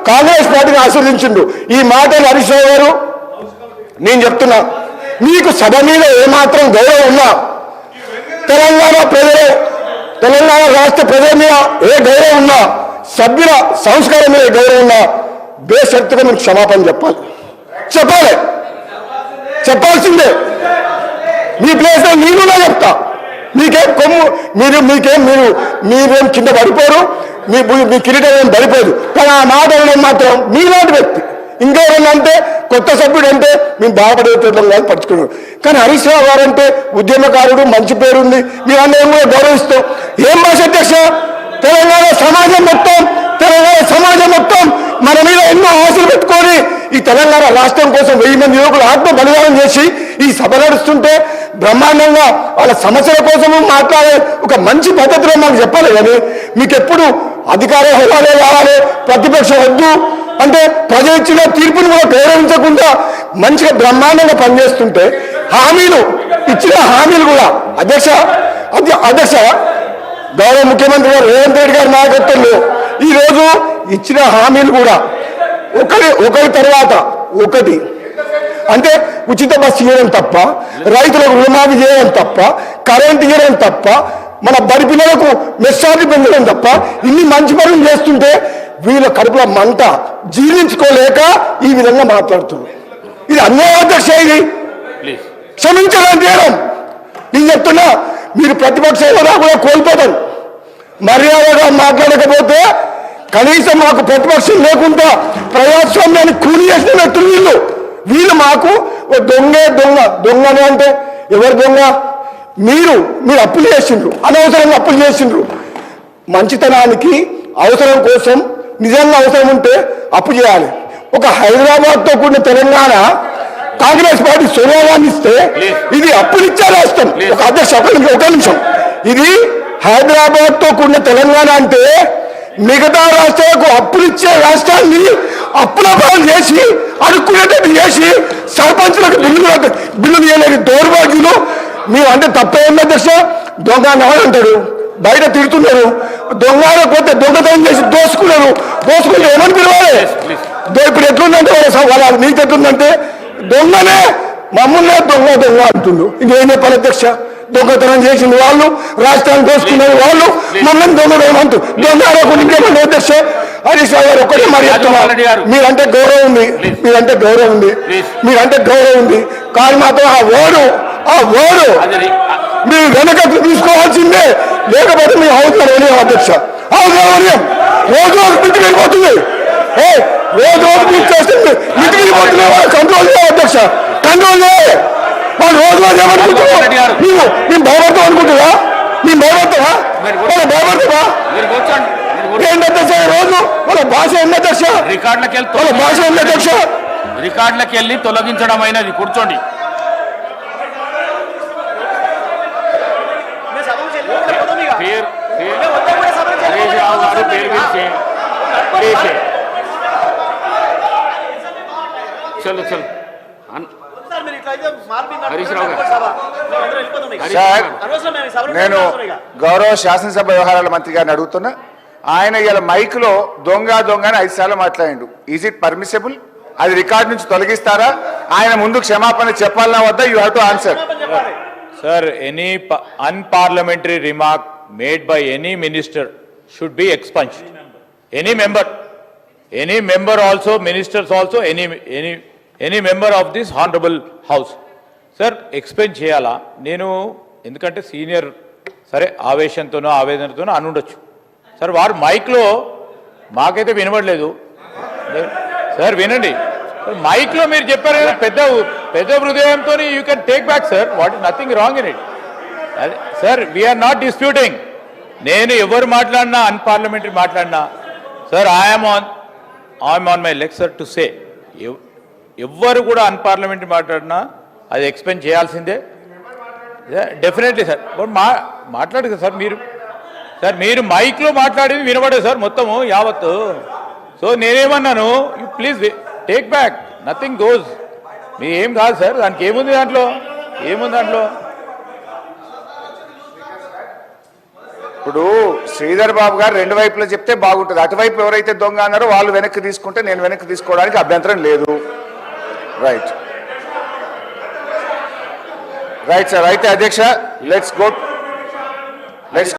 కాంగ్రెస్ పార్టీని ఆశీర్వదించిండు. ఈ మాటలు హరీష్ రావు గారు నేను చెప్తున్నా, మీకు సభ మీద ఏమాత్రం గౌరవం ఉన్నా, తెలంగాణ ప్రజలు, తెలంగాణ రాష్ట్ర ప్రజల మీద ఏ గౌరవం ఉన్నా, సభ్యుల సంస్కారం మీద గౌరవం ఉన్నా, బేషరతుగా మీకు క్షమాపణ చెప్పాల్సిందే. మీ ప్లేస్లో నేను చెప్తా. మీకేం కొమ్ము, మీరేం కింద పడిపోరు, మీ కిరీటం ఏం పడిపోదు. కానీ ఆ మాట అనడం మాత్రం మీలాంటి వ్యక్తి. ఇంకెవరన్నా అంటే కొత్త సభ్యుడు అంటే మేము బాధపడేటం కాదు, పడుచుకున్నాడు. కానీ హరీష్ రావు గారు అంటే ఉద్యమకారుడు, మంచి పేరుంది, మీరందరం కూడా గౌరవిస్తాం. ఏం భాష అధ్యక్ష, తెలంగాణ సమాజం మొత్తం మన మీద ఎన్నో ఆశలు పెట్టుకొని ఈ తెలంగాణ రాష్ట్రం కోసం 1000 మంది యువకులు ఆత్మ బలిదానం చేసి ఈ సభ నడుస్తుంటే బ్రహ్మాండంగా వాళ్ళ సమస్యల కోసము మాట్లాడే ఒక మంచి పద్ధతిలో మాకు చెప్పాలి. కానీ మీకు ఎప్పుడు అధికార హోదాలే కావాలి, ప్రతిపక్షం వద్దు అంటే ప్రజలు ఇచ్చిన తీర్పును కూడా గౌరవించకుండా మంచిగా బ్రహ్మాండంగా పనిచేస్తుంటే ఇచ్చిన హామీలు కూడా అధ్యక్ష గౌరవ ముఖ్యమంత్రి గారు రేవంత్ రెడ్డి గారి నాయకత్వంలో ఈరోజు ఇచ్చిన హామీలు కూడా ఒకరి తర్వాత ఒకటి అంటే ఉచిత బస్సు ఇవ్వడం తప్ప, రైతులకు రుణమాఫీ చేయడం తప్ప, కరెంట్ ఇవ్వడం తప్ప, మన బడి పిల్లలకు మెస్సార్లు పెంచడం తప్ప ఇన్ని మంచి పనులు చేస్తుంటే వీళ్ళ కడుపుల మంట జీర్ణించుకోలేక ఈ విధంగా మాట్లాడుతున్నారు. ఇది అన్యాయం అధ్యక్ష, ఇది క్షమించడం చేయడం. నేను చెప్తున్నా, మీరు ప్రతిపక్ష హోదా కూడా కోల్పోతారు. మర్యాదగా మాట్లాడకపోతే కనీసం మాకు ప్రతిపక్షం లేకుండా ప్రజాస్వామ్యాన్ని కూలి చేసిన వ్యక్తులు వీళ్ళు మాకు దొంగనే అంటే ఎవరు దొంగ? మీరు అప్పులు చేసిండ్రు, అనవసరంగా అప్పులు చేసిండ్రు. మంచితనానికి అవసరం కోసం నిజంగా అవసరం ఉంటే అప్పు చేయాలి. ఒక హైదరాబాద్తో కూడిన తెలంగాణ కాంగ్రెస్ పార్టీ సోనియా గాంధీ ఇస్తే ఇది అప్పులిచ్చే రాష్ట్రం. ఒక అధ్యక్ష ఒక నిమిషం, ఇది హైదరాబాద్తో కూడిన తెలంగాణ అంటే మిగతా రాష్ట్రాలకు అప్పులిచ్చే రాష్ట్రాన్ని అప్పుల పాలు చేసి అడుక్కునేటట్టు చేసి సర్పంచులకు బిల్లు తీయలేని దౌర్భాగ్యులు మీరు అంటే తప్పేంది అధ్యక్ష. దొంగ అంటాడు, బయట తిడుతున్నారు, దొంగ పోతే దొంగతనం చేసి దోసుకుంటే ఏమని పిలవాలి? ఇప్పుడు ఎట్లుందంటే వాళ్ళ నీకు ఎట్లుందంటే దొంగనే మమ్మల్నే దొంగ అంటుండు. ఇంకేం చెప్పాలి అధ్యక్ష? దొంగతనం చేసిన వాళ్ళు, రాష్ట్రాన్ని దోసుకునే వాళ్ళు మమ్మల్ని దొంగ ఇంకేమంటే అధ్యక్ష. హరీష్ రావు గారు ఒక్కటే మరి మీరంటే గౌరవం ఉంది, కానీ మాత్రం ఆ ఓడు మీరు వెనక తీసుకోవాల్సిందే, లేకపోతే మీ అవసరం అధ్యక్ష. అవసరం రోజు ఇంటికి వెళ్ళిపోతుంది, రోజు మీరు చేస్తుంది ఇంటికి వెళ్ళిపోతున్నా కంట్రోల్ చేయాలి అధ్యక్ష, కంట్రోల్ చేయాలి. వాళ్ళు రోజు ఏమనుకుంటున్నావు? మేము భయపడతాం అనుకుంటున్నా? మేము భయపడతావా? వాళ్ళ భయపడతావా? ఏంటధ్యక్ష రోజు వాళ్ళ భాష ఉంది అధ్యక్ష, వాళ్ళ భాష ఉంది అధ్యక్ష. రికార్డులకు వెళ్ళి తొలగించడం అయినది. కూర్చోండి. చలో హరీష్ రావు సార్, నేను గౌరవ శాసనసభ వ్యవహారాల మంత్రి గారిని అడుగుతున్నా. ఆయన ఇలా మైక్లో దొంగ అని 5 సార్లు మాట్లాడిండు. Is it permissible? అది రికార్డ్ నుంచి తొలగిస్తారా? ఆయన ముందు క్షమాపణ చెప్పాలన్నా వద్దా? You have to answer. Sir, any unparliamentary remark made by any minister should be expunged. Any member also, ministers also, any member of this honorable house. Sir, expunge cheyala. Nenu endukante senior sare ఆవేశంతోనో ఆవేదనతోనో అనుండొచ్చు. Sir వారు మైక్లో మాకైతే వినబడలేదు. Sir వినండి, మైక్లో మీరు చెప్పారు కదా పెద్ద హృదయంతో you can take back sir. What is nothing wrong in it. Sir we are not disputing. నేను ఎవరు మాట్లాడినా అన్పార్లమెంటరీ మాట్లాడినా sir I'm on my leg sir to say, ఎవ్వరు కూడా అన్పార్లమెంటరీ మాట్లాడినా అది ఎక్స్ప్లెయిన్ చేయాల్సిందే డెఫినెట్లీ సార్. మాట్లాడదు సార్ మీరు మైక్లో మాట్లాడేది వినబడదు సార్ మొత్తము యావత్తు. సో నేనేమన్నాను, you please take back, nothing goes. మీ ఏం కాదు సార్, దానికి ఏముంది దాంట్లో. ఇప్పుడు శ్రీధర్ బాబు గారు రెండు వైపులో చెప్తే బాగుంటుంది. అటువైపు ఎవరైతే దొంగ అన్నారో వాళ్ళు వెనక్కి తీసుకుంటే నేను వెనక్కి తీసుకోవడానికి అభ్యంతరం లేదు. Right right sir. అయితే అధ్యక్ష లెట్స్ గో.